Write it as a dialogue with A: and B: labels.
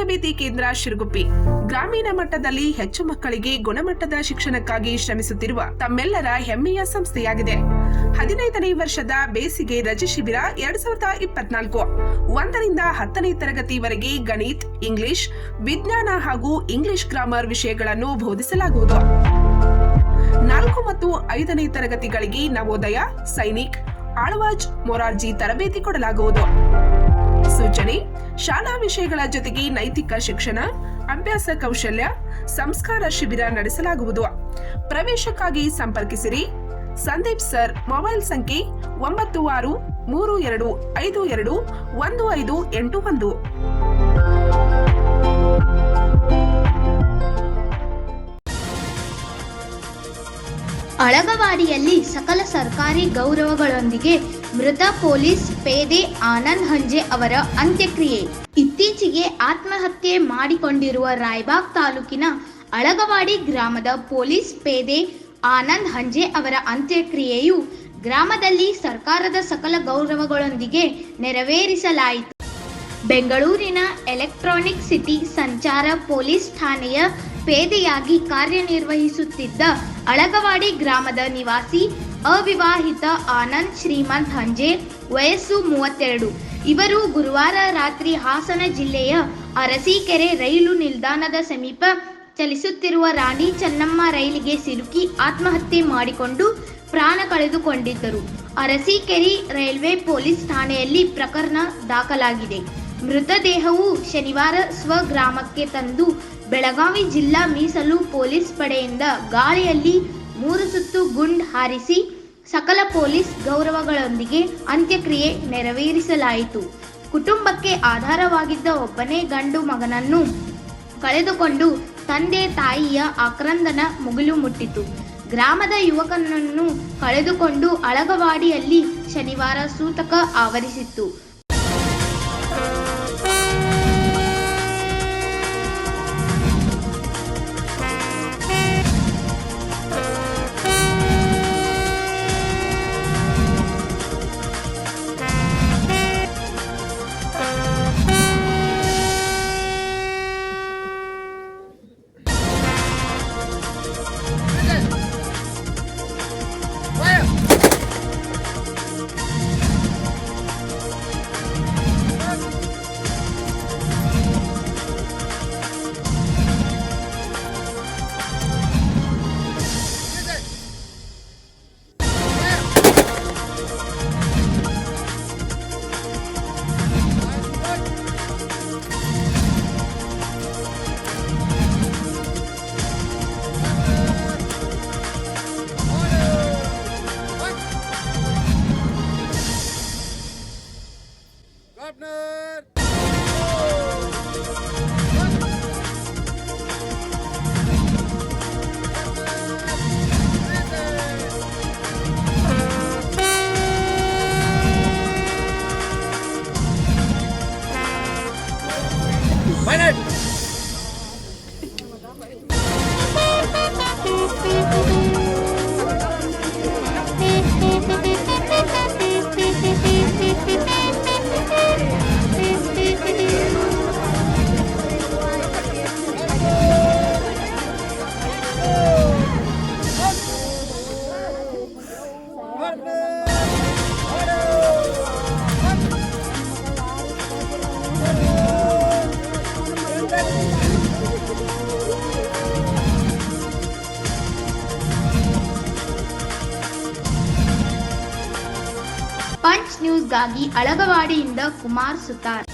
A: ತರಬೇತಿ ಕೇಂದ್ರ ಶಿರಗುಪ್ಪಿ ಗ್ರಾಮೀಣ ಮಟ್ಟದಲ್ಲಿ ಹೆಚ್ಚು ಮಕ್ಕಳಿಗೆ ಗುಣಮಟ್ಟದ ಶಿಕ್ಷಣಕ್ಕಾಗಿ ಶ್ರಮಿಸುತ್ತಿರುವ ತಮ್ಮೆಲ್ಲರ ಹೆಮ್ಮೆಯ ಸಂಸ್ಥೆಯಾಗಿದೆ. 15ನೇ ವರ್ಷದ ಬೇಸಿಗೆ ರಜೆ ಶಿಬಿರ 2024 1ರಿಂದ 10ನೇ ತರಗತಿವರೆಗೆ ಗಣಿತ, ಇಂಗ್ಲಿಷ್, ವಿಜ್ಞಾನ ಹಾಗೂ ಇಂಗ್ಲಿಷ್ ಗ್ರಾಮರ್ ವಿಷಯಗಳನ್ನು ಬೋಧಿಸಲಾಗುವುದು. 4 ಮತ್ತು 5ನೇ ತರಗತಿಗಳಿಗೆ ನವೋದಯ, ಸೈನಿಕ್, ಆಳ್ವಾಜ್, ಮೊರಾರ್ಜಿ ತರಬೇತಿ ಕೊಡಲಾಗುವುದು. ಸೂಚನೆ: ಶಾಲಾ ವಿಷಯಗಳ ಜೊತೆಗೆ ನೈತಿಕ ಶಿಕ್ಷಣ, ಅಭ್ಯಾಸ ಕೌಶಲ್ಯ, ಸಂಸ್ಕಾರ ಶಿಬಿರ ನಡೆಸಲಾಗುವುದು. ಪ್ರವೇಶಕ್ಕಾಗಿ ಸಂಪರ್ಕಿಸಿರಿ. ಸಂದೀಪ್ ಸರ್. ಮೊಬೈಲ್ ಸಂಖ್ಯೆ 9632521581.
B: ಅಳಗವಾಡಿಯಲ್ಲಿ ಸಕಲ ಸರ್ಕಾರಿ ಗೌರವಗಳೊಂದಿಗೆ ಮೃತ ಪೊಲೀಸ್ ಪೇದೆ ಆನಂದ್ ಹಂಜೆ ಅವರ ಅಂತ್ಯಕ್ರಿಯೆ. ಇತ್ತೀಚೆಗೆ ಆತ್ಮಹತ್ಯೆ ಮಾಡಿಕೊಂಡಿರುವ ರಾಯಬಾಗ್ ತಾಲೂಕಿನ ಅಳಗವಾಡಿ ಗ್ರಾಮದ ಪೊಲೀಸ್ ಪೇದೆ ಆನಂದ್ ಹಂಜೆ ಅವರ ಅಂತ್ಯಕ್ರಿಯೆಯು ಗ್ರಾಮದಲ್ಲಿ ಸರ್ಕಾರದ ಸಕಲ ಗೌರವಗಳೊಂದಿಗೆ ನೆರವೇರಿಸಲಾಯಿತು. ಬೆಂಗಳೂರಿನ ಎಲೆಕ್ಟ್ರಾನಿಕ್ ಸಿಟಿ ಸಂಚಾರ ಪೊಲೀಸ್ ಠಾಣೆಯ ಪೇದೆಯಾಗಿ ಕಾರ್ಯನಿರ್ವಹಿಸುತ್ತಿದ್ದ ಅಳಗವಾಡಿ ಗ್ರಾಮದ ನಿವಾಸಿ ಅವಿವಾಹಿತ ಆನಂದ್ ಶ್ರೀಮಂತ್ ಹಂಜೆ, ವಯಸ್ಸು 32. ಇವರು ಗುರುವಾರ ರಾತ್ರಿ ಹಾಸನ ಜಿಲ್ಲೆಯ ಅರಸೀಕೆರೆ ರೈಲು ನಿಲ್ದಾಣದ ಸಮೀಪ ಚಲಿಸುತ್ತಿರುವ ರಾಣಿ ಚೆನ್ನಮ್ಮ ರೈಲಿಗೆ ಸಿಲುಕಿ ಆತ್ಮಹತ್ಯೆ ಮಾಡಿಕೊಂಡು ಪ್ರಾಣ ಕಳೆದುಕೊಂಡಿದ್ದರು. ಅರಸೀಕೆರೆ ರೈಲ್ವೆ ಪೊಲೀಸ್ ಠಾಣೆಯಲ್ಲಿ ಪ್ರಕರಣ ದಾಖಲಾಗಿದೆ. ಮೃತದೇಹವು ಶನಿವಾರ ಸ್ವಗ್ರಾಮಕ್ಕೆ ತಂದು ಬೆಳಗಾವಿ ಜಿಲ್ಲಾ ಮೀಸಲು ಪೊಲೀಸ್ ಪಡೆಯಿಂದ ಗಾಳಿಯಲ್ಲಿ 3 ಸುತ್ತು ಗುಂಡು ಹಾರಿಸಿ ಸಕಲ ಪೊಲೀಸ್ ಗೌರವಗಳೊಂದಿಗೆ ಅಂತ್ಯಕ್ರಿಯೆ ನೆರವೇರಿಸಲಾಯಿತು. ಕುಟುಂಬಕ್ಕೆ ಆಧಾರವಾಗಿದ್ದ ಒಬ್ಬನೇ ಗಂಡು ಮಗನನ್ನು ಕಳೆದುಕೊಂಡು ತಂದೆ ತಾಯಿಯ ಆಕ್ರಂದನ ಮುಗಿಲು ಮುಟ್ಟಿತು. ಗ್ರಾಮದ ಯುವಕನನ್ನು ಕಳೆದುಕೊಂಡು ಅಳಗವಾಡಿಯಲ್ಲಿ ಶನಿವಾರ ಸೂತಕ ಆವರಿಸಿತ್ತು. ಪಂಚ್ ನ್ಯೂಸ್ಗಾಗಿ ಅಳಗವಾಡಿಯಿಂದ ಕುಮಾರ್ ಸುತಾರ್.